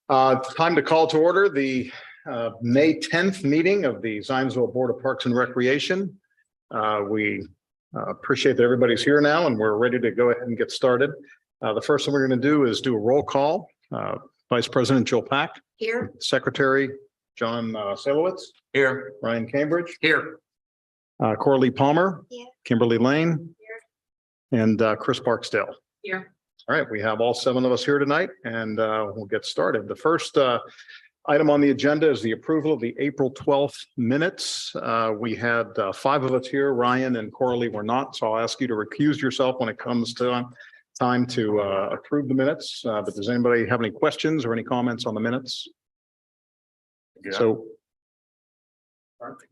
Time to call to order the May 10th meeting of the Zionsville Board of Parks and Recreation. We appreciate that everybody's here now and we're ready to go ahead and get started. The first thing we're going to do is do a roll call. Vice President Jill Pack. Here. Secretary John Salowitz. Here. Ryan Cambridge. Here. Coralie Palmer. Here. Kimberly Lane. Here. And Chris Barksdale. Here. All right, we have all 7 of us here tonight and we'll get started. The first item on the agenda is the approval of the April 12th minutes. We had 5 of us here. Ryan and Coralie were not, so I'll ask you to recuse yourself when it comes to time to approve the minutes. But does anybody have any questions or any comments on the minutes? Yeah. So,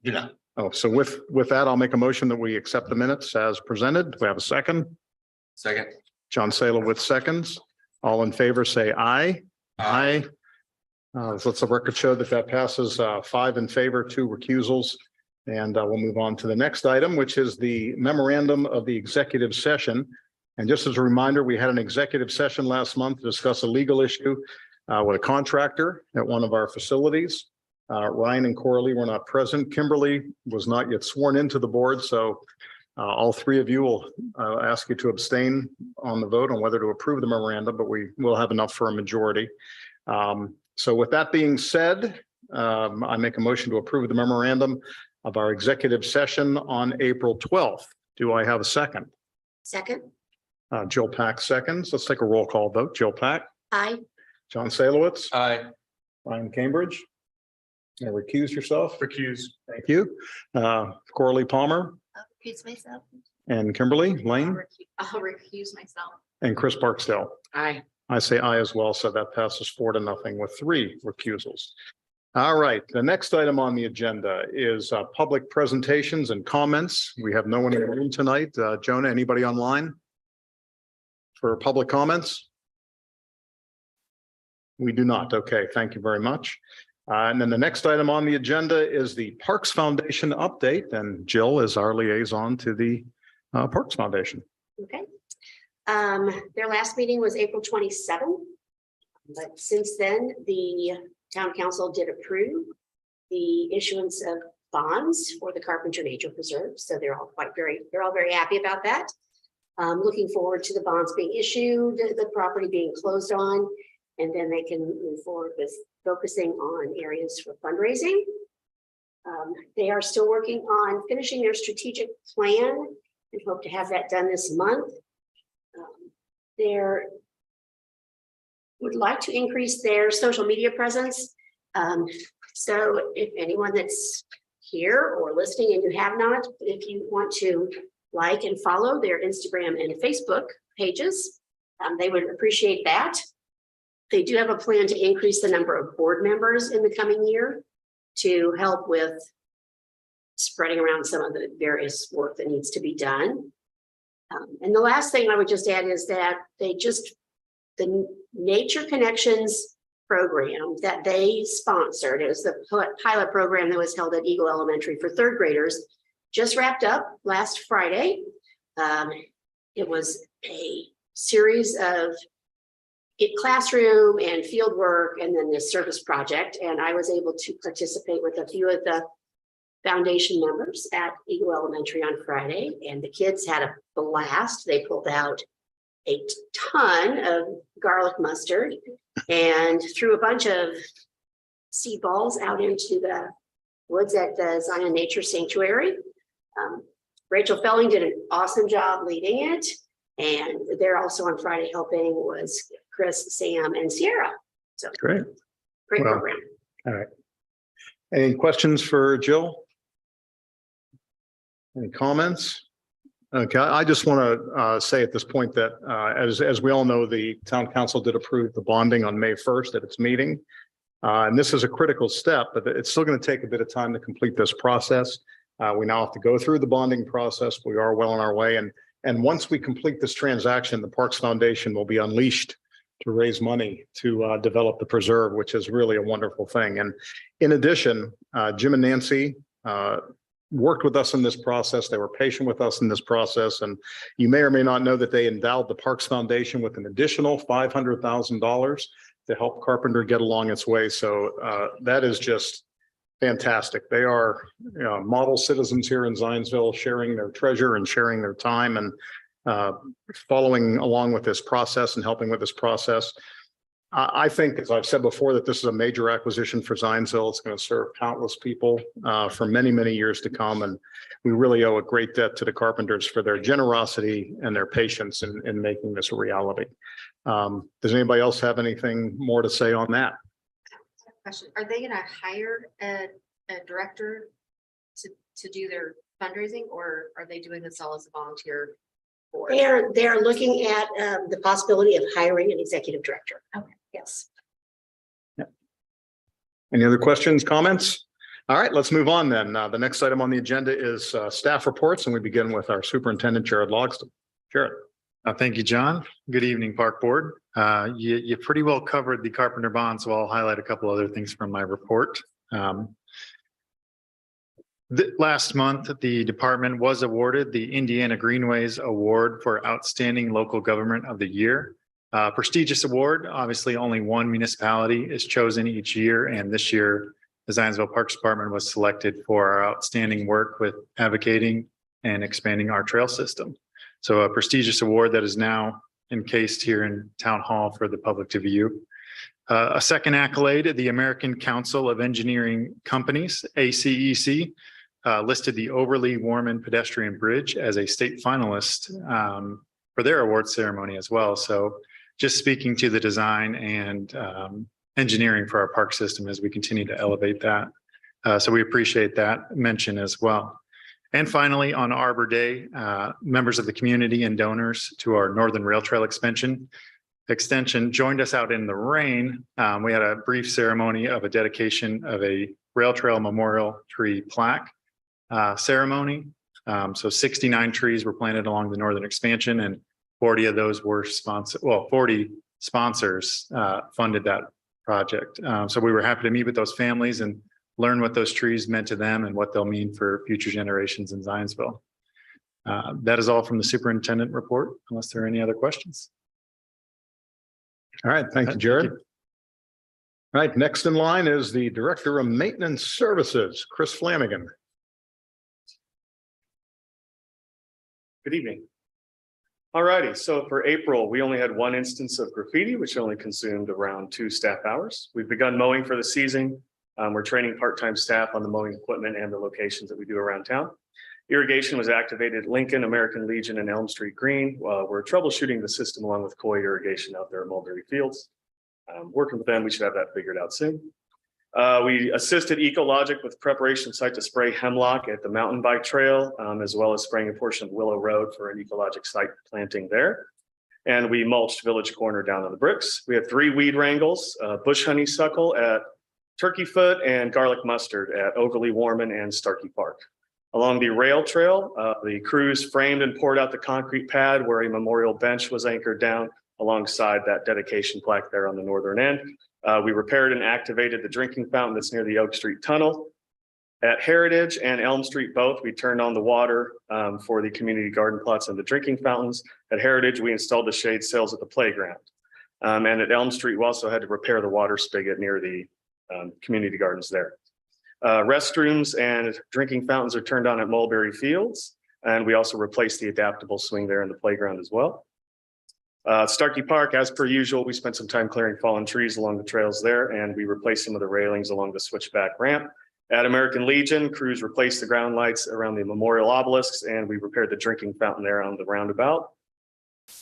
Yeah. so with that, I'll make a motion that we accept the minutes as presented. Do we have a second? Second. John Salowitz seconds. All in favor, say aye. Aye. So let's the record show that passes 5 in favor, 2 recusals. And we'll move on to the next item, which is the memorandum of the executive session. And just as a reminder, we had an executive session last month to discuss a legal issue with a contractor at one of our facilities. Ryan and Coralie were not present. Kimberly was not yet sworn into the board, so all 3 of you will ask you to abstain on the vote on whether to approve the memorandum, but we will have enough for a majority. So with that being said, I make a motion to approve the memorandum of our executive session on April 12th. Do I have a second? Second. Jill Pack seconds. Let's take a roll call vote. Jill Pack. Aye. John Salowitz. Aye. Ryan Cambridge. Recuse yourself. Recuse. Thank you. Coralie Palmer. I'll recuse myself. And Kimberly Lane. I'll recuse myself. And Chris Barksdale. Aye. I say aye as well, so that passes 4-0 with 3 recusals. All right, the next item on the agenda is public presentations and comments. We have no one in the room tonight. Jonah, anybody online for public comments? We do not. Okay, thank you very much. And then the next item on the agenda is the Parks Foundation update, and Jill is our liaison to the Parks Foundation. Okay. Their last meeting was April 27th, but since then, the town council did approve the issuance of bonds for the Carpenter Nature Preserve. So they're all very happy about that. Looking forward to the bonds being issued, the property being closed on, and then they can move forward with focusing on areas for fundraising. They are still working on finishing their strategic plan and hope to have that done this month. They would like to increase their social media presence. So if anyone that's here or listening and you have not, if you want to like and follow their Instagram and Facebook pages, they would appreciate that. They do have a plan to increase the number of board members in the coming year to help with spreading around some of the various work that needs to be done. And the last thing I would just add is that the Nature Connections program that they sponsored, it was the pilot program that was held at Eagle Elementary for 3rd graders, just wrapped up last Friday. It was a series of classroom and field work and then this service project. And I was able to participate with a few of the foundation members at Eagle Elementary on Friday, and the kids had a blast. They pulled out a ton of garlic mustard and threw a bunch of seed balls out into the woods at the Zion Nature Sanctuary. Rachel Felling did an awesome job leading it, and they're also on Friday helping was Chris, Sam, and Sierra. So great program. All right. Any questions for Jill? Any comments? Okay, I just want to say at this point that as we all know, the town council did approve the bonding on May 1st at its meeting. And this is a critical step, but it's still going to take a bit of time to complete this process. We now have to go through the bonding process. We are well on our way. And once we complete this transaction, the Parks Foundation will be unleashed to raise money to develop the preserve, which is really a wonderful thing. And in addition, Jim and Nancy worked with us in this process. They were patient with us in this process. And you may or may not know that they endowed the Parks Foundation with an additional $500,000 to help Carpenter get along its way. So that is just fantastic. They are model citizens here in Zionsville, sharing their treasure and sharing their time and following along with this process and helping with this process. I think, as I've said before, that this is a major acquisition for Zionsville. It's going to serve countless people for many, many years to come. And we really owe a great debt to the Carpenters for their generosity and their patience in making this a reality. Does anybody else have anything more to say on that? Question, are they gonna hire a director to do their fundraising, or are they doing this all as a volunteer board? They're looking at the possibility of hiring an executive director. Okay. Yes. Any other questions, comments? All right, let's move on then. The next item on the agenda is staff reports, and we begin with our superintendent, Jared Logston. Jared. Thank you, John. Good evening, Park Board. You pretty well covered the Carpenter bond, so I'll highlight a couple other things from my report. Last month, the department was awarded the Indiana Greenways Award for Outstanding Local Government of the Year. Prestigious award. Obviously, only one municipality is chosen each year, and this year, the Zionsville Parks Department was selected for our outstanding work with advocating and expanding our trail system. So a prestigious award that is now encased here in Town Hall for the public to view. A second accolade, the American Council of Engineering Companies, ACEC, listed the Overly Warman Pedestrian Bridge as a state finalist for their award ceremony as well. So just speaking to the design and engineering for our park system as we continue to elevate that. So we appreciate that mention as well. And finally, on Arbor Day, members of the community and donors to our Northern Rail Trail extension joined us out in the rain. We had a brief ceremony of a dedication of a rail trail memorial tree plaque ceremony. So 69 trees were planted along the northern expansion, and 40 of those were sponsored. Well, 40 sponsors funded that project. So we were happy to meet with those families and learn what those trees meant to them and what they'll mean for future generations in Zionsville. That is all from the superintendent report, unless there are any other questions. All right, thank you, Jared. All right, next in line is the Director of Maintenance Services, Chris Flanagan. Good evening. All righty, so for April, we only had one instance of graffiti, which only consumed around 2 staff hours. We've begun mowing for the season. We're training part-time staff on the mowing equipment and the locations that we do around town. Irrigation was activated at Lincoln, American Legion, and Elm Street Green. We're troubleshooting the system along with Coy Irrigation out there at Mulberry Fields. Working with them, we should have that figured out soon. We assisted Ecologic with preparation site to spray hemlock at the mountain bike trail, as well as spraying a portion of Willow Road for an Ecologic site planting there. And we mulched Village Corner down on the bricks. We had 3 weed wrangles, bush honeysuckle at Turkey Foot and garlic mustard at Overly Warman and Starkey Park. Along the rail trail, the crews framed and poured out the concrete pad where a memorial bench was anchored down alongside that dedication plaque there on the northern end. We repaired and activated the drinking fountain that's near the Oak Street Tunnel. At Heritage and Elm Street both, we turned on the water for the community garden plots and the drinking fountains. At Heritage, we installed the shade sails at the playground. And at Elm Street, we also had to repair the water spigot near the community gardens there. Restrooms and drinking fountains are turned on at Mulberry Fields, and we also replaced the adaptable swing there in the playground as well. Starkey Park, as per usual, we spent some time clearing fallen trees along the trails there, and we replaced some of the railings along the switchback ramp. At American Legion, crews replaced the ground lights around the memorial obelisks, and we repaired the drinking fountain there on the roundabout.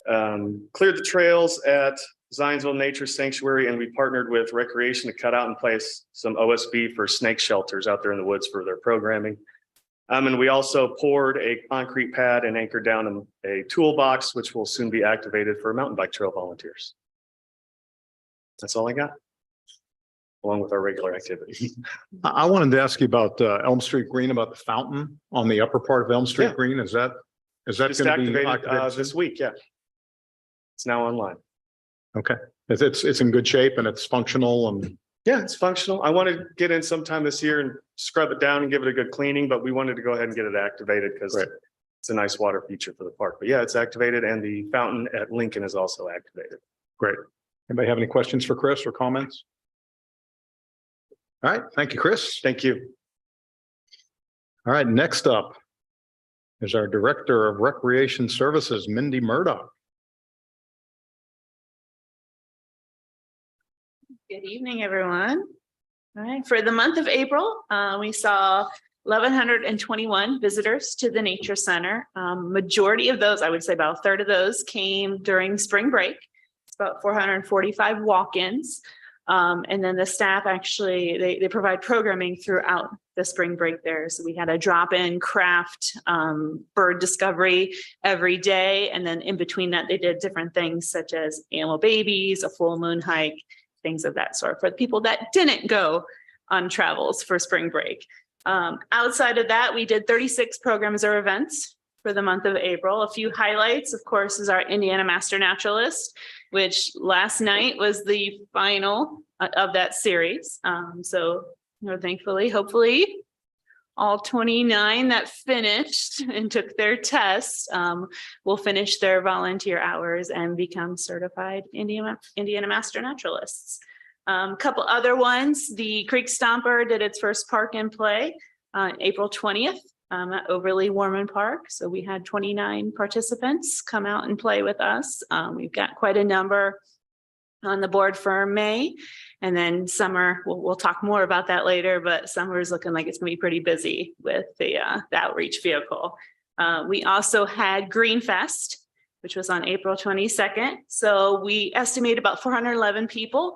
Cleared the trails at Zionsville Nature Sanctuary, and we partnered with Recreation to cut out and place some OSB for snake shelters out there in the woods for their programming. And we also poured a concrete pad and anchored down a toolbox, which will soon be activated for mountain bike trail volunteers. That's all I got, along with our regular activity. I wanted to ask you about Elm Street Green, about the fountain on the upper part of Elm Street Yeah. Green. Is that Just going to be activated activated this week, yeah. It's now online. Okay, it's in good shape and it's functional and Yeah, it's functional. I wanted to get in sometime this year and scrub it down and give it a good cleaning, but we wanted to go ahead and get it activated because Right. it's a nice water feature for the park. But yeah, it's activated, and the fountain at Lincoln is also activated. great. Anybody have any questions for Chris or comments? All right, thank you, Chris. Thank you. All right, next up is our Director of Recreation Services, Mindy Murdoch. Good evening, everyone. All right, for the month of April, we saw 1,121 visitors to the Nature Center. Majority of those, I would say about a third of those came during spring break. It's about 445 walk-ins. And then the staff actually, they provide programming throughout the spring break there. So we had a drop-in craft, bird discovery every day. And then in between that, they did different things such as animal babies, a full moon hike, things of that sort for the people that didn't go on travels for spring break. Outside of that, we did 36 programs or events for the month of April. A few highlights, of course, is our Indiana Master Naturalist, which last night was the final of that series. So, thankfully, hopefully, all 29 that finished and took their test will finish their volunteer hours and become certified Indiana Master Naturalists. A couple other ones, the Creek Stomper did its first park and play April 20th at Overly Warman Park. So we had 29 participants come out and play with us. We've got quite a number on the board for May. And then summer, we'll talk more about that later, but summer is looking like it's gonna be pretty busy with the outreach vehicle. We also had Green Fest, which was on April 22nd. So we estimate about 411 people.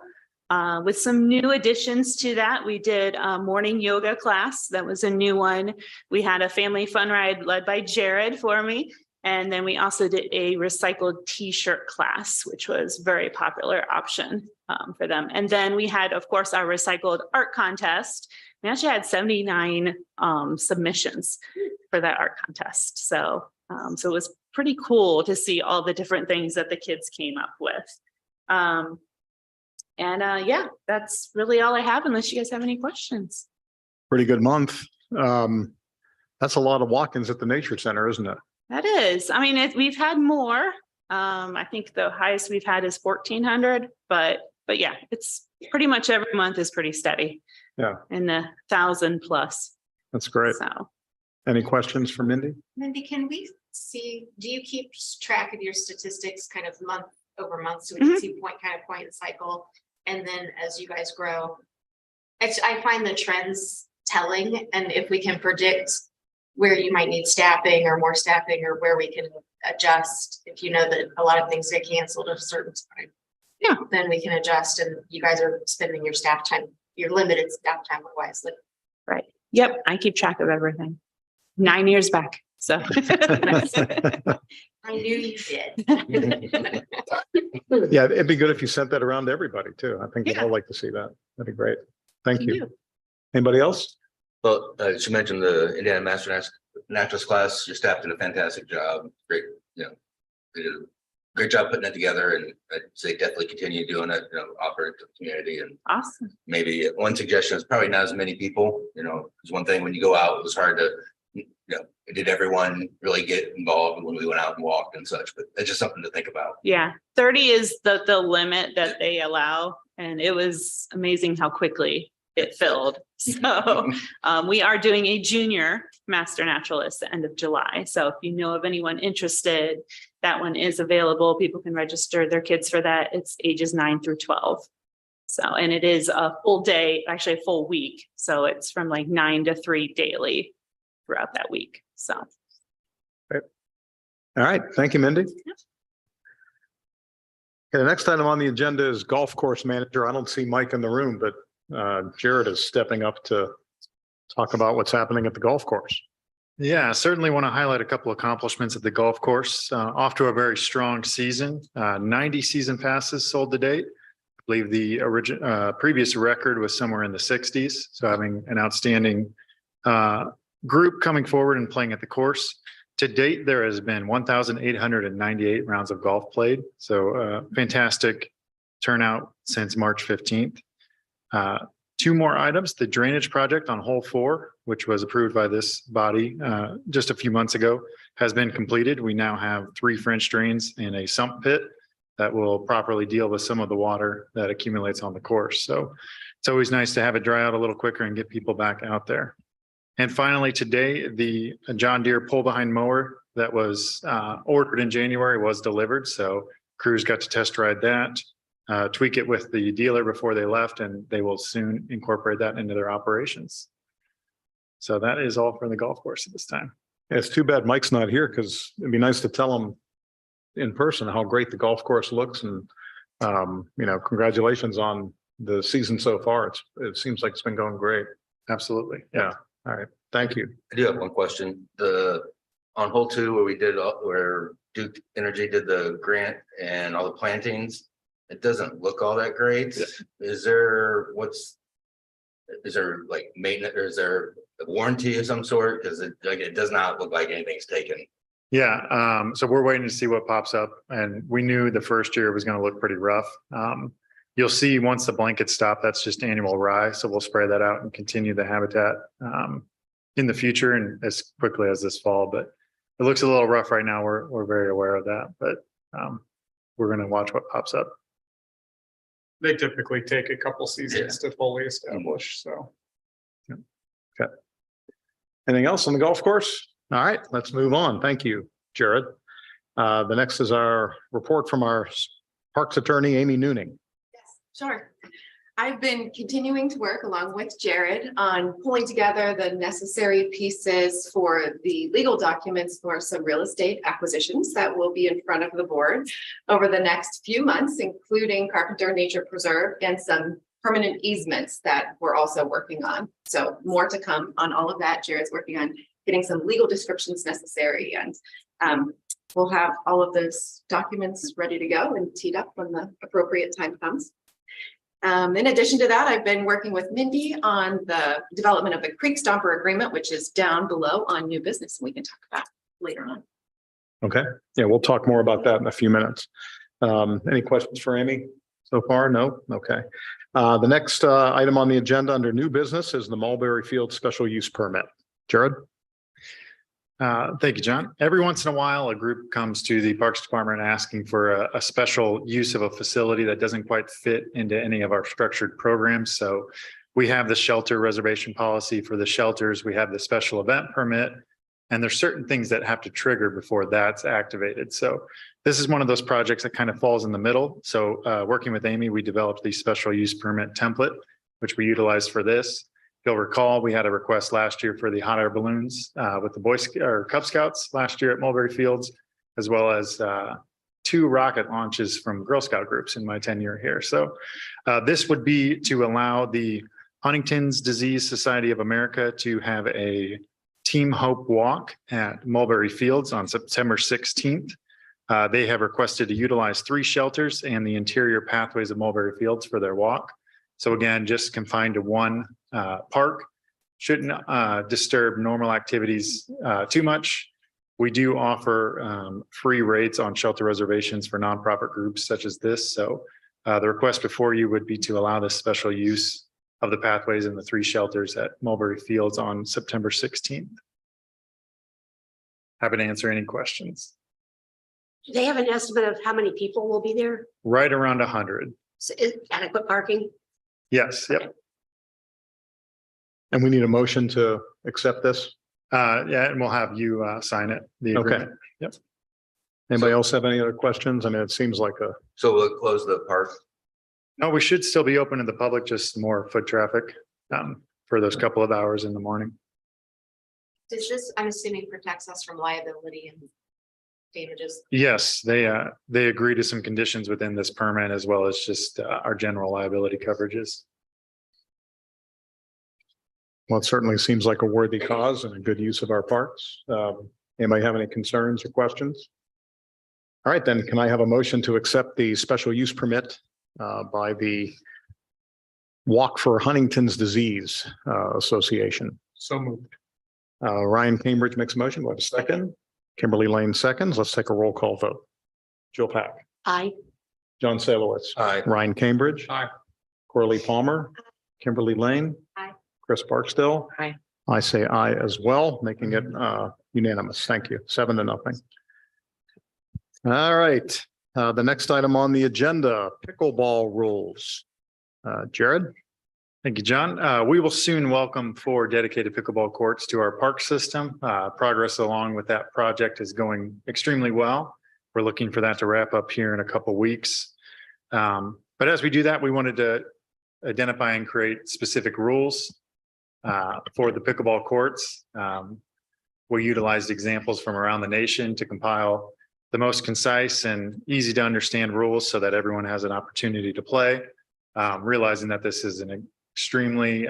With some new additions to that, we did a morning yoga class. That was a new one. We had a family fun ride led by Jared for me. And then we also did a recycled t-shirt class, which was a very popular option for them. And then we had, of course, our recycled art contest. We actually had 79 submissions for that art contest. So it was pretty cool to see all the different things that the kids came up with. Yeah, that's really all I have, unless you guys have any questions. Pretty good month. That's a lot of walk-ins at the Nature Center, isn't it? That is, I mean, we've had more. I think the highest we've had is 1,400, but yeah, it's pretty much every month is pretty steady. Yeah. In the 1,000 plus. That's great. So. Any questions for Mindy? Mindy, can we see, do you keep track of your statistics kind of month over month so we can see point and cycle? And then as you guys grow, I find the trends telling, and if we can predict where you might need staffing or more staffing, or where we can adjust, if you know that a lot of things get canceled at a certain time. Yeah. Then we can adjust, and you guys are spending your staff time, your limited staff time wisely. Right. Yep. I keep track of everything. 9 years back. So. I knew you did. Yeah, it'd be good if you sent that around to everybody too. I think we'd Yeah. all like to see that. That'd be great. Thank Can you. do. Anybody else? Well, she mentioned the Indiana Master Naturalist class. Your staff did a fantastic job. Great, they did a great job putting it together, and I'd say definitely continue doing it, offer it to the community. And Awesome. maybe one suggestion is probably not as many people, because one thing when you go out, it was hard to, did everyone really get involved when we went out and walked and such, but it's just something to think about. Yeah. 30 is the limit that they allow. And it was amazing how quickly it filled. So we are doing a junior Master Naturalist at the end of July. So if you know of anyone interested, that one is available. People can register their kids for that. It's ages 9 through 12. So, and it is a full day, actually a full week. So it's from like 9 to 3 daily throughout that week. So. All right. Thank you, Mindy. Okay, the next item on the agenda is golf course manager. I don't see Mike in the room, but Jared is stepping up to talk about what's happening at the golf course. Yeah, certainly want to highlight a couple accomplishments at the golf course. Off to a very strong season. 90 season passes sold to date. I believe the previous record was somewhere in the 60s. So having an outstanding group coming forward and playing at the course. To date, there has been 1,898 rounds of golf played. So fantastic turnout since March 15th. Two more items, the drainage project on hole 4, which was approved by this body just a few months ago, has been completed. We now have 3 French drains and a sump pit that will properly deal with some of the water that accumulates on the course. So it's always nice to have it dry out a little quicker and get people back out there. And finally, today, the John Deere pull behind mower that was ordered in January was delivered. So crews got to test ride that, tweak it with the dealer before they left, and they will soon incorporate that into their operations. So that is all for the golf course at this time. It's too bad Mike's not here because it'd be nice to tell him in person how great the golf course looks, and congratulations on the season so far. It seems like it's been going great. Absolutely. Yeah. All right. Thank you. I do have one question. On hole 2 where Duke Energy did the grant and all the plantings, it doesn't look all that great. Is there like maintenance, or is there a warranty of some sort? Because it does not look like anything's taken. Yeah, so we're waiting to see what pops up, and we knew the first year was going to look pretty rough. You'll see once the blankets stop, that's just annual rye. So we'll spray that out and continue the habitat in the future and as quickly as this fall. But it looks a little rough right now. We're very aware of that, but we're going to watch what pops up. They typically take a couple seasons to fully establish, so. Okay. Anything else on the golf course? All right, let's move on. Thank you, Jared. The next is our report from our Parks Attorney, Amy Nooning. Yes, sure. I've been continuing to work along with Jared on pulling together the necessary pieces for the legal documents for some real estate acquisitions that will be in front of the board over the next few months, including Carpenter Nature Preserve and some permanent easements that we're also working on. So more to come on all of that. Jared's working on getting some legal descriptions necessary, and we'll have all of those documents ready to go and teed up when the appropriate time comes. In addition to that, I've been working with Mindy on the development of the Creek Stomper Agreement, which is down below on new business. We can talk about later on. Okay. Yeah, we'll talk more about that in a few minutes. Any questions for Amy so far? No? Okay. The next item on the agenda under new business is the Mulberry Field Special Use Permit. Jared? Thank you, John. Every once in a while, a group comes to the Parks Department asking for a special use of a facility that doesn't quite fit into any of our structured programs. So we have the shelter reservation policy for the shelters. We have the special event permit, and there's certain things that have to trigger before that's activated. So this is one of those projects that kind of falls in the middle. So working with Amy, we developed the special use permit template, which we utilized for this. You'll recall we had a request last year for the hot air balloons with the Cub Scouts last year at Mulberry Fields, as well as 2 rocket launches from Girl Scout groups in my tenure here. So this would be to allow the Huntington's Disease Society of America to have a Team Hope walk at Mulberry Fields on September 16th. They have requested to utilize 3 shelters and the interior pathways of Mulberry Fields for their walk. So again, just confined to one park, shouldn't disturb normal activities too much. We do offer free rates on shelter reservations for nonprofit groups such as this. So the request before you would be to allow this special use of the pathways and the 3 shelters at Mulberry Fields on September 16th. Happy to answer any questions. Do they have an estimate of how many people will be there? Right around 100. So is adequate parking? Yes, yep. And we need a motion to accept this. Yeah, and we'll have you sign it. The Okay. agreement. Yep. Anybody else have any other questions? I mean, it seems like a, So we'll close the park. No, we should still be open to the public, just more foot traffic for those couple of hours in the morning. Does this, I'm assuming, protects us from liability and damages? Yes, they agree to some conditions within this permit as well as just our general liability coverages. well, it certainly seems like a worthy cause and a good use of our parks. Anybody have any concerns or questions? All right, then can I have a motion to accept the special use permit by the Walk for Huntington's Disease Association? So moved. Ryan Cambridge makes a motion. Do I have a second? Kimberly Lane seconds. Let's take a roll call vote. Jill Pack, Aye. John Salowitz, Aye. Ryan Cambridge. Aye. Corley Palmer, Kimberly Lane. Aye. Chris Barksdale. Aye. I say aye as well, making it unanimous. Thank you. 7-0. All right. The next item on the agenda, pickleball rules. Jared? Thank you, John. We will soon welcome 4 dedicated pickleball courts to our park system. Progress along with that project is going extremely well. We're looking for that to wrap up here in a couple weeks. But as we do that, we wanted to identify and create specific rules for the pickleball courts. We utilized examples from around the nation to compile the most concise and easy to understand rules so that everyone has an opportunity to play. Realizing that this is an extremely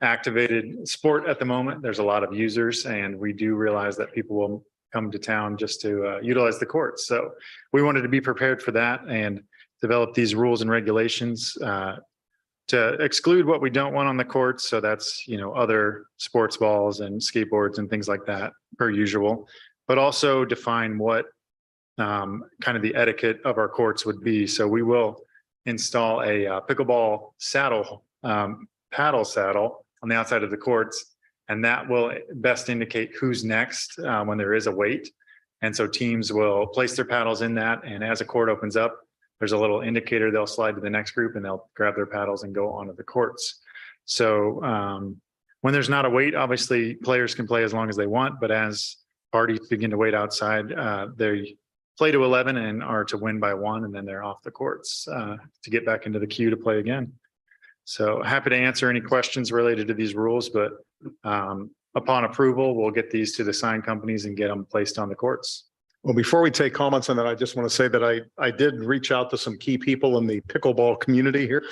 activated sport at the moment. There's a lot of users, and we do realize that people will come to town just to utilize the courts. So we wanted to be prepared for that and develop these rules and regulations to exclude what we don't want on the courts. So that's, other sports balls and skateboards and things like that per usual, but also define what kind of the etiquette of our courts would be. So we will install a pickleball saddle, paddle saddle on the outside of the courts, and that will best indicate who's next when there is a wait. And so teams will place their paddles in that, and as a court opens up, there's a little indicator, they'll slide to the next group and they'll grab their paddles and go onto the courts. So when there's not a wait, obviously players can play as long as they want, but as parties begin to wait outside, they play to 11 and are to win by 1, and then they're off the courts to get back into the queue to play again. So happy to answer any questions related to these rules, but upon approval, we'll get these to the sign companies and get them placed on the courts. Well, before we take comments on that, I just want to say that I did reach out to some key people in the pickleball community here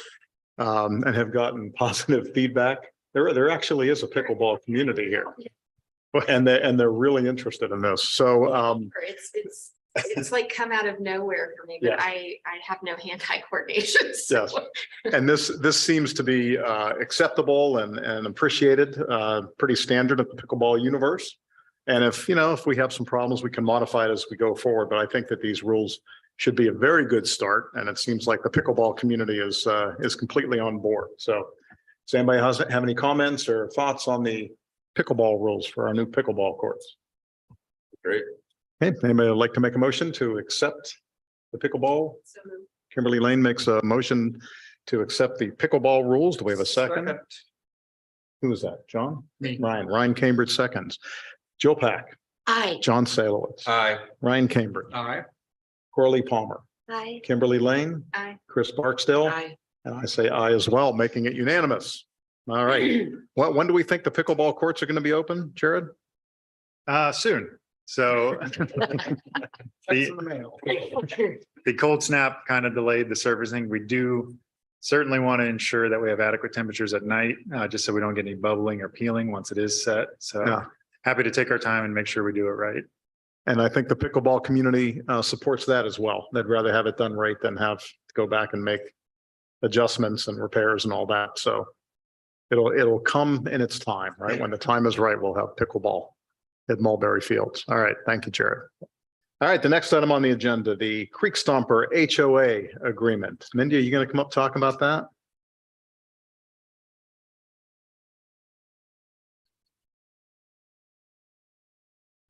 and have gotten positive feedback. There actually is a pickleball community here, and they're really interested in this. So It's like come out of nowhere for me, but Yeah. I have no hand-eye coordination. So. Yes. And this seems to be acceptable and appreciated, pretty standard in the pickleball universe. And if we have some problems, we can modify it as we go forward. But I think that these rules should be a very good start. And it seems like the pickleball community is completely on board. So does anybody have any comments or thoughts on the pickleball rules for our new pickleball courts? Great. Okay, anybody would like to make a motion to accept the pickleball? Kimberly Lane makes a motion to accept the pickleball rules. Do we have a second? Who is that? John? Me. Ryan Cambridge seconds. Jill Pack, Aye. John Salowitz, Aye. Ryan Cambridge, Aye. Corley Palmer, Aye. Kimberly Lane, Aye. Chris Barksdale, Aye. and I say aye as well, making it unanimous. All right. When do we think the pickleball courts are going to be open, Jared? Soon. So the cold snap kind of delayed the servicing. We do certainly want to ensure that we have adequate temperatures at night, just so we don't get any bubbling or peeling once it is set. So Yeah. happy to take our time and make sure we do it right. And I think the pickleball community supports that as well. They'd rather have it done right than have to go back and make adjustments and repairs and all that. So it'll come in its time, right? When the time is right, we'll have pickleball at Mulberry Fields. All right. Thank you, Jared. All right. The next item on the agenda, the Creek Stomper HOA agreement. Mindy, are you going to come up talking about that?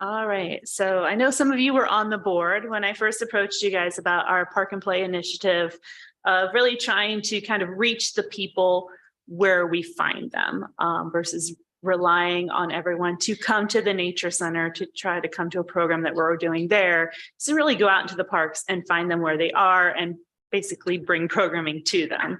All right, so I know some of you were on the board when I first approached you guys about our Park and Play initiative of really trying to kind of reach the people where we find them versus relying on everyone to come to the nature center to try to come to a program that we're doing there. So really go out into the parks and find them where they are and basically bring programming to them.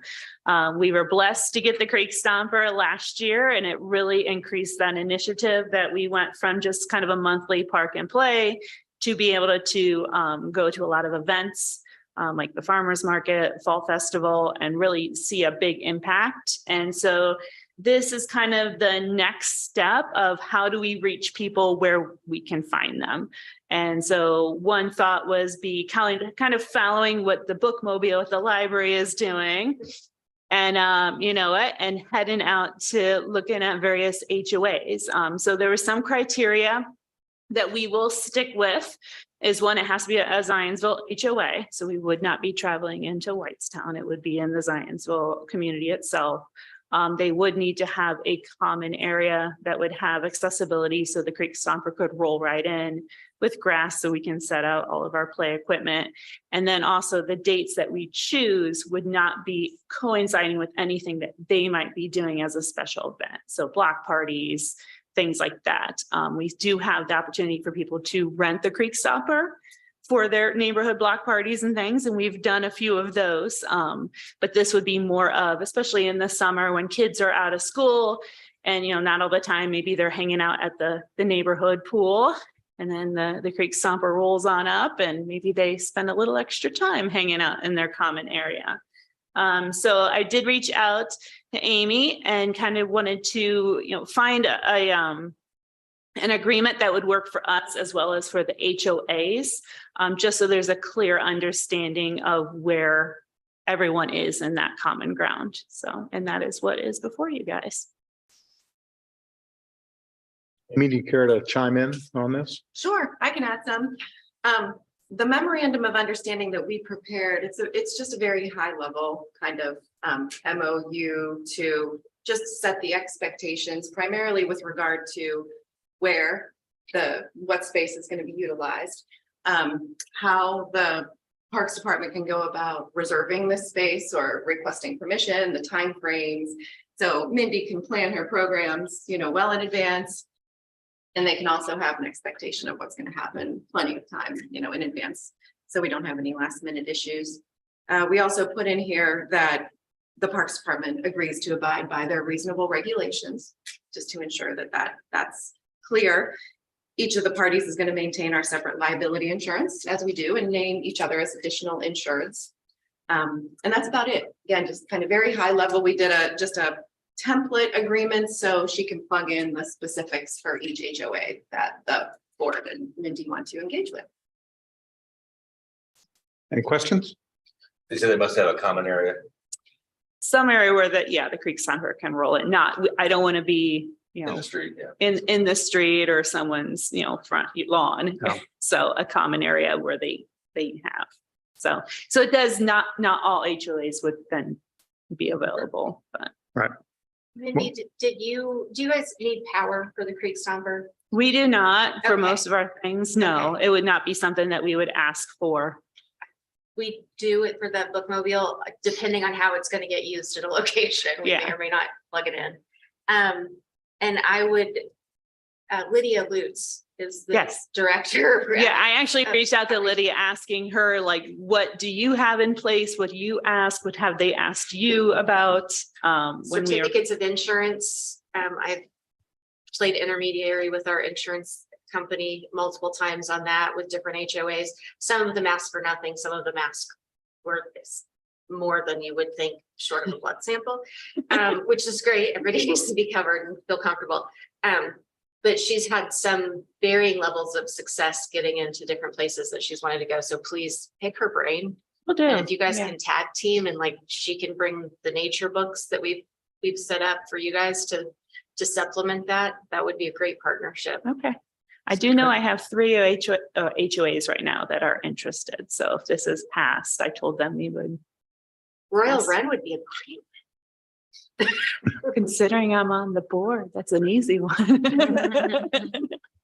We were blessed to get the Creek Stomper last year, and it really increased that initiative that we went from just kind of a monthly park and play to be able to go to a lot of events like the farmers market, fall festival, and really see a big impact. And so this is kind of the next step of how do we reach people where we can find them. And so one thought was be kind of following what the bookmobile at the library is doing. And and heading out to looking at various HOAs. So there was some criteria that we will stick with. Is one, it has to be a Zionsville HOA. So we would not be traveling into Whitestown. It would be in the Zionsville community itself. They would need to have a common area that would have accessibility so the Creek Stomper could roll right in. with grass so we can set out all of our play equipment. And then also the dates that we choose would not be coinciding with anything that they might be doing as a special event. So block parties, things like that. We do have the opportunity for people to rent the Creek Stopper for their neighborhood block parties and things. And we've done a few of those. But this would be more of, especially in the summer when kids are out of school and, not all the time, maybe they're hanging out at the neighborhood pool. And then the Creek Stomper rolls on up and maybe they spend a little extra time hanging out in their common area. So I did reach out to Amy and kind of wanted to, find an agreement that would work for us as well as for the HOAs, just so there's a clear understanding of where everyone is in that common ground. So, and that is what is before you guys. Amy, do you care to chime in on this? Sure, I can add some. The memorandum of understanding that we prepared, it's just a very high level kind of MOU to just set the expectations primarily with regard to where what space is going to be utilized, how the Parks Department can go about reserving this space or requesting permission, the timeframes. So Mindy can plan her programs, well in advance. And they can also have an expectation of what's going to happen plenty of time, in advance. So we don't have any last minute issues. We also put in here that the Parks Department agrees to abide by their reasonable regulations, just to ensure that that's clear. Each of the parties is going to maintain our separate liability insurance as we do and name each other as additional insureds. And that's about it. Again, just kind of very high level. We did just a template agreement so she can plug in the specifics for each HOA that the board and Mindy want to engage with. Any questions? They said they must have a common area. Some area where the Creek Stomper can roll it. I don't want to be, In the street, yeah. in the street or someone's, front lawn. No. So a common area where they have. So it does not all HOAs would then be available, but. Right. Mindy, do you guys need power for the Creek Stomper? We do not for Okay. most of our things. No, it would not be something that we would ask for. We do it for the bookmobile, depending on how it's going to get used at a location. We may Yeah. or may not plug it in. And I would, Lydia Lutz is the Yes. director. Yeah, I actually reached out to Lydia asking her, like, what do you have in place? What do you ask? What have they asked you about? When we are, Certificates of insurance. I've played intermediary with our insurance company multiple times on that with different HOAs. Some of them ask for nothing. Some of them ask for more than you would think, short of a blood sample, which is great. Everybody needs to be covered and feel comfortable. But she's had some varying levels of success getting into different places that she's wanted to go. So please pick her brain. will do. And if you guys Yeah. can tag team and like she can bring the nature books that we've set up for you guys to supplement that would be a great partnership. Okay. I do know I have 3 HOAs right now that are interested. So if this is passed, I told them we would, Royal Yes. Run would be a great. considering I'm on the board, that's an easy one.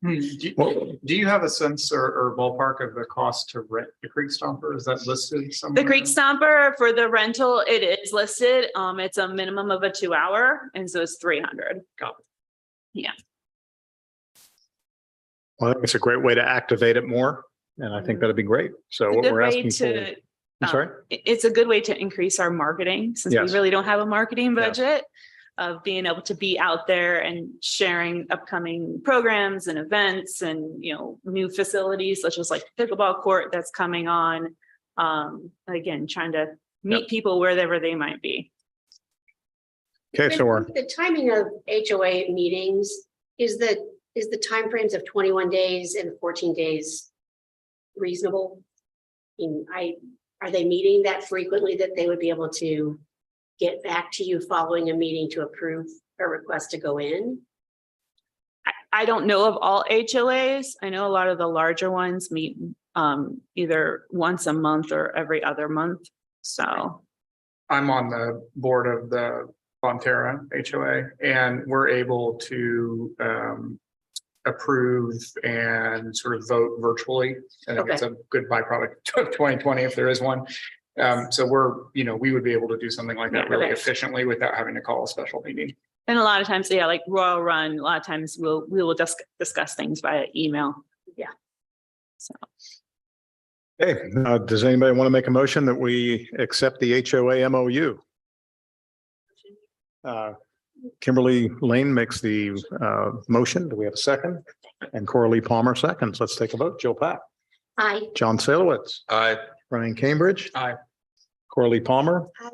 Do you have a sense or ballpark of the cost to rent the Creek Stomper? Is that listed somewhere? The Creek Stomper for the rental, it is listed. It's a minimum of a 2-hour, and so it's 300. Got it. Yeah. Well, I think it's a great way to activate it more, and I think that'd be great. So It's a what good we're way asking for, to, I'm sorry? it's a good way to increase our marketing since we Yes. really don't have a marketing Yes. budget of being able to be out there and sharing upcoming programs and events and, new facilities such as like pickleball court that's coming on. Again, trying to meet people wherever they might be. Okay, so we're, The timing of HOA meetings is the timeframes of 21 days and 14 days reasonable? Are they meeting that frequently that they would be able to get back to you following a meeting to approve a request to go in? I don't know of all HOAs. I know a lot of the larger ones meet either once a month or every other month. So, I'm on the board of the Bonterra HOA, and we're able to approve and sort of vote virtually. I think it's a good byproduct of 2020 if there is one. So we would be able to do something like that really efficiently without having to call a special meeting. And a lot of times, yeah, like Royal Run, a lot of times we will just discuss things via email. Yeah. So. Okay, does anybody want to make a motion that we accept the HOA MOU? Kimberly Lane makes the motion. Do we have a second? And Coralie Palmer seconds. Let's take a vote. Jill Pack. Aye. John Salowitz. Aye. Ryan Cambridge. Aye. Coralie Palmer. Aye.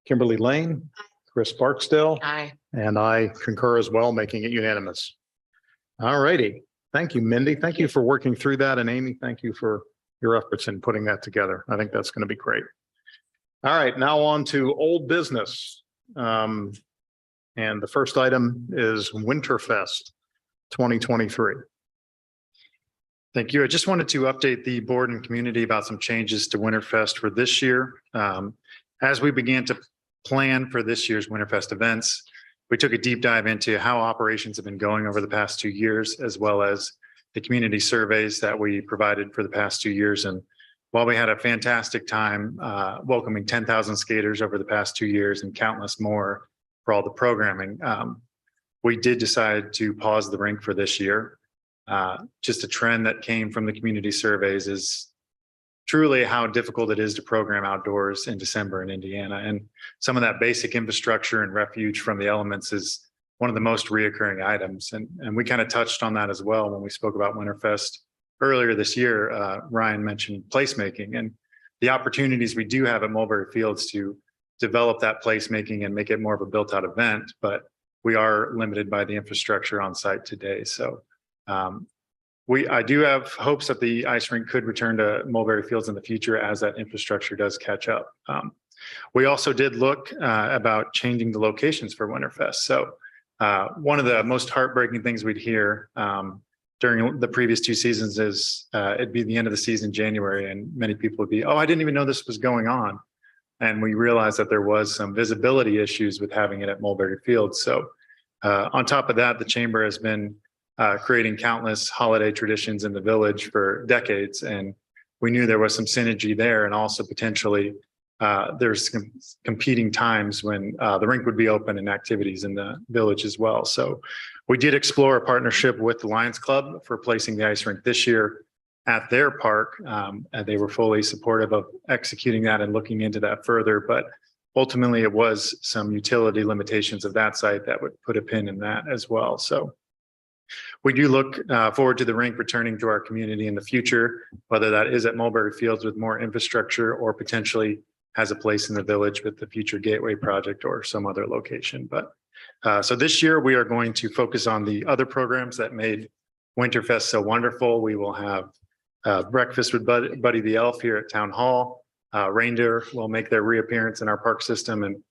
Kimberly Lane. Chris Barksdale. Aye. And I concur as well, making it unanimous. All righty. Thank you, Mindy. Thank you for working through that. And Amy, thank you for your efforts in putting that together. I think that's going to be great. All right, now on to old business. And the first item is Winterfest 2023. Thank you. I just wanted to update the board and community about some changes to Winterfest for this year. As we began to plan for this year's Winterfest events, we took a deep dive into how operations have been going over the past 2 years, as well as the community surveys that we provided for the past 2 years. And while we had a fantastic time welcoming 10,000 skaters over the past 2 years and countless more for all the programming, we did decide to pause the rink for this year. Just a trend that came from the community surveys is truly how difficult it is to program outdoors in December in Indiana. And some of that basic infrastructure and refuge from the elements is one of the most reoccurring items. And we kind of touched on that as well when we spoke about Winterfest earlier this year. Ryan mentioned placemaking and the opportunities we do have at Mulberry Fields to develop that placemaking and make it more of a built out event, but we are limited by the infrastructure on site today. So I do have hopes that the ice rink could return to Mulberry Fields in the future as that infrastructure does catch up. We also did look about changing the locations for Winterfest. So one of the most heartbreaking things we'd hear during the previous 2 seasons is it'd be the end of the season, January, and many people would be, oh, I didn't even know this was going on. And we realized that there was some visibility issues with having it at Mulberry Fields. So on top of that, the chamber has been creating countless holiday traditions in the village for decades. And we knew there was some synergy there, and also potentially there's competing times when the rink would be open and activities in the village as well. So we did explore a partnership with the Lions Club for placing the ice rink this year at their park. And they were fully supportive of executing that and looking into that further. But ultimately, it was some utility limitations of that site that would put a pin in that as well. So we do look forward to the rink returning to our community in the future, whether that is at Mulberry Fields with more infrastructure or potentially has a place in the village with the future Gateway project or some other location. But so this year we are going to focus on the other programs that made Winterfest so wonderful. We will have breakfast with Buddy the Elf here at Town Hall. Reindeer will make their reappearance in our park system, and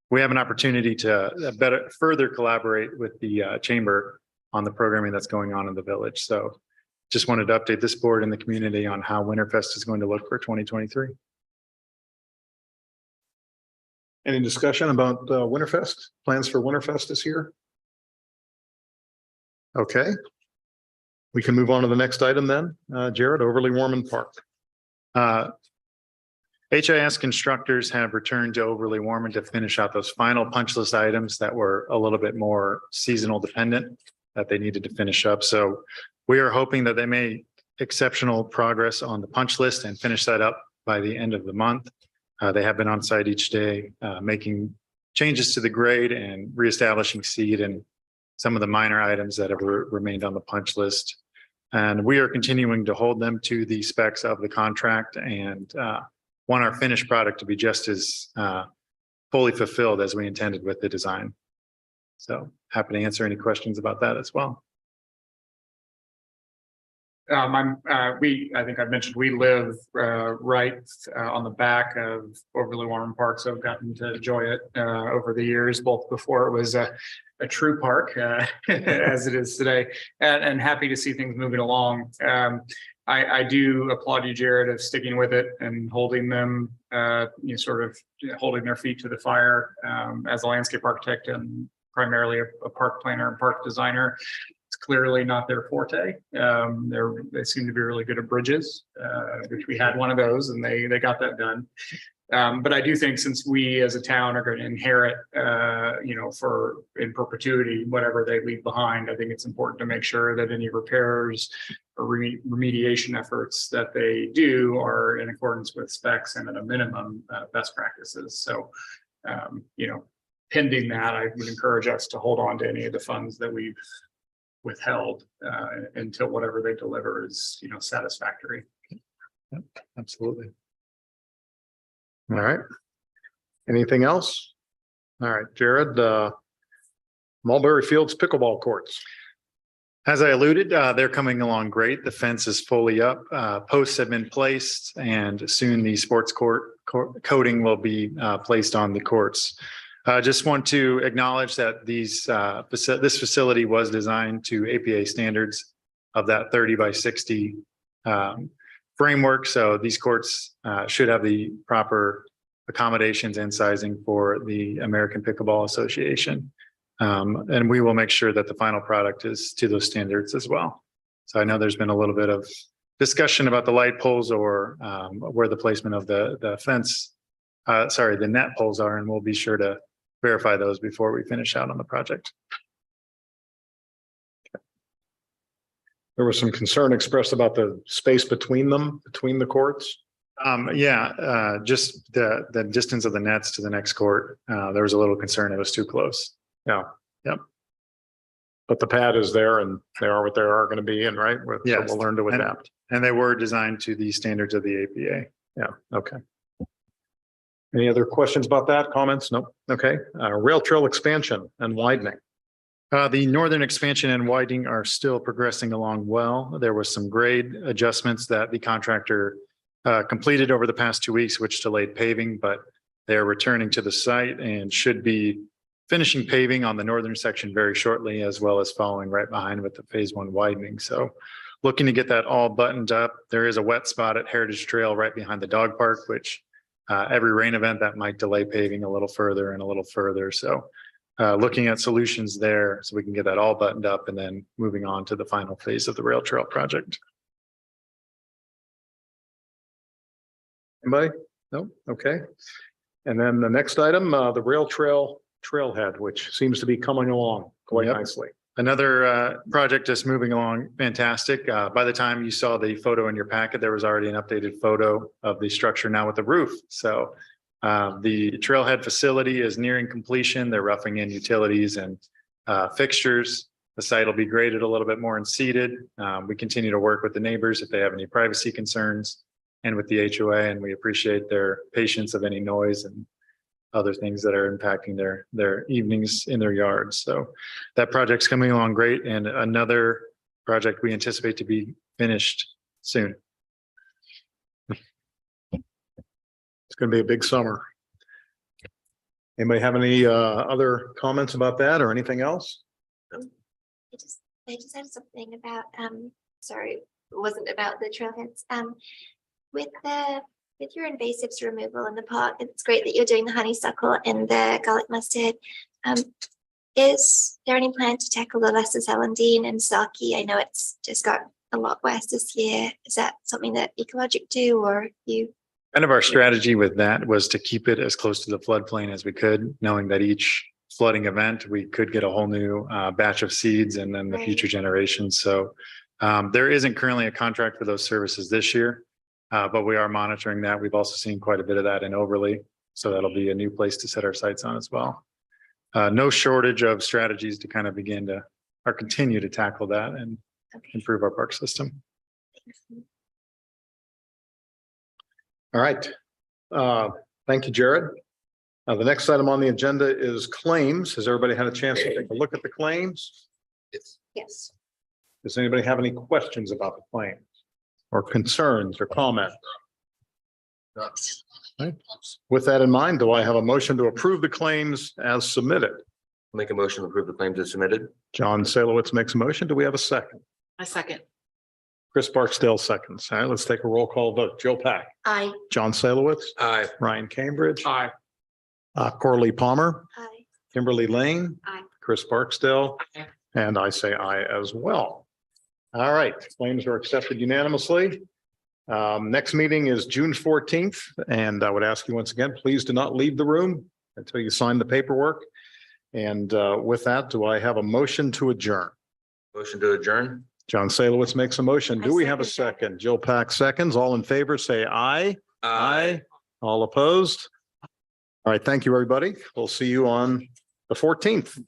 we have an opportunity to further collaborate with the chamber on the programming that's going on in the village. So just wanted to update this board and the community on how Winterfest is going to look for 2023. Any discussion about Winterfest, plans for Winterfest this year? Okay. We can move on to the next item then. Jared, Overly Warman Park. HIS constructors have returned to Overly Warman to finish out those final punch list items that were a little bit more seasonal dependent that they needed to finish up. So we are hoping that they made exceptional progress on the punch list and finish that up by the end of the month. They have been on site each day, making changes to the grade and reestablishing seed and some of the minor items that have remained on the punch list. And we are continuing to hold them to the specs of the contract and want our finished product to be just as fully fulfilled as we intended with the design. So happy to answer any questions about that as well. I think I've mentioned we live right on the back of Overly Warman Park, so I've gotten to enjoy it over the years, both before it was a true park as it is today, and happy to see things moving along. I do applaud you, Jared, of sticking with it and holding them, sort of holding their feet to the fire as a landscape architect and primarily a park planner and park designer. It's clearly not their forte. They seem to be really good at bridges, which we had one of those and they got that done. But I do think since we as a town are going to inherit, for in perpetuity, whatever they leave behind, I think it's important to make sure that any repairs or remediation efforts that they do are in accordance with specs and at a minimum, best practices. So, pending that, I would encourage us to hold on to any of the funds that we've withheld until whatever they deliver is, satisfactory. Absolutely. All right. Anything else? All right, Jared, Mulberry Fields pickleball courts. As I alluded, they're coming along great. The fence is fully up. Posts have been placed and soon the sports court coating will be placed on the courts. Just want to acknowledge that this facility was designed to APA standards of that 30 by 60 framework. So these courts should have the proper accommodations and sizing for the American Pickleball Association. And we will make sure that the final product is to those standards as well. So I know there's been a little bit of discussion about the light poles or where the placement of the fence, the net poles are, and we'll be sure to verify those before we finish out on the project. There was some concern expressed about the space between them, between the courts. Just the distance of the nets to the next court. There was a little concern it was too close. Yeah. Yep. But the pad is there and they are what they are going to be in, right? Yes. We'll learn to adapt. And they were designed to the standards of the APA. Yeah. Okay. Any other questions about that? Comments? Nope. Okay. Rail trail expansion and widening. The northern expansion and widening are still progressing along well. There was some grade adjustments that the contractor completed over the past 2 weeks, which delayed paving, but they're returning to the site and should be finishing paving on the northern section very shortly, as well as following right behind with the phase 1 widening. So looking to get that all buttoned up. There is a wet spot at Heritage Trail right behind the dog park, which every rain event that might delay paving a little further and a little further. So looking at solutions there so we can get that all buttoned up and then moving on to the final phase of the rail trail project. Anybody? No? Okay. And then the next item, the rail trail trailhead, which seems to be coming along quite Yep. nicely. Another project just moving along fantastic. By the time you saw the photo in your packet, there was already an updated photo of the structure now with the roof. So the trailhead facility is nearing completion. They're roughing in utilities and fixtures. The site will be graded a little bit more and seeded. We continue to work with the neighbors if they have any privacy concerns and with the HOA, and we appreciate their patience of any noise and other things that are impacting their evenings in their yards. So that project's coming along great, and another project we anticipate to be finished soon. It's going to be a big summer. Anybody have any other comments about that or anything else? I just had something about, sorry, it wasn't about the trailheads. With your invasives removal in the park, it's great that you're doing the honeysuckle and the garlic mustard. Is there any plan to tackle the lesser celandine and saki? I know it's just got a lot worse this year. Is that something that Ecologic do, or you? Kind of our strategy with that was to keep it as close to the floodplain as we could, knowing that each flooding event, we could get a whole new batch of seeds and then the Right. future generations. So there isn't currently a contract for those services this year, but we are monitoring that. We've also seen quite a bit of that in Overley. So that'll be a new place to set our sights on as well. No shortage of strategies to kind of begin to or continue to tackle that and improve our park system. All right. Thank you, Jared. The next item on the agenda is claims. Has everybody had a chance to take a look at the claims? Yes. Does anybody have any questions about the claims or concerns or comments? Right. With that in mind, do I have a motion to approve the claims as submitted? Make a motion to approve the claims as submitted. John Salowitz makes a motion. Do we have a second? A second. Chris Barksdale seconds. All right, let's take a roll call vote. Joe Pack, Aye. John Salowitz, Aye. Ryan Cambridge, Aye. Corley Palmer, Hi. Kimberly Lane, Aye. Chris Barksdale, Aye. And I say aye as well. All right, claims are accepted unanimously. Next meeting is June 14th, and I would ask you once again, please do not leave the room until you sign the paperwork. And with that, do I have a motion to adjourn? Motion to adjourn. John Salowitz makes a motion. Do I we have a second second? Jill Pack seconds. All in favor, say aye. Aye. All opposed? All right, thank you, everybody. We'll see you on the 14th.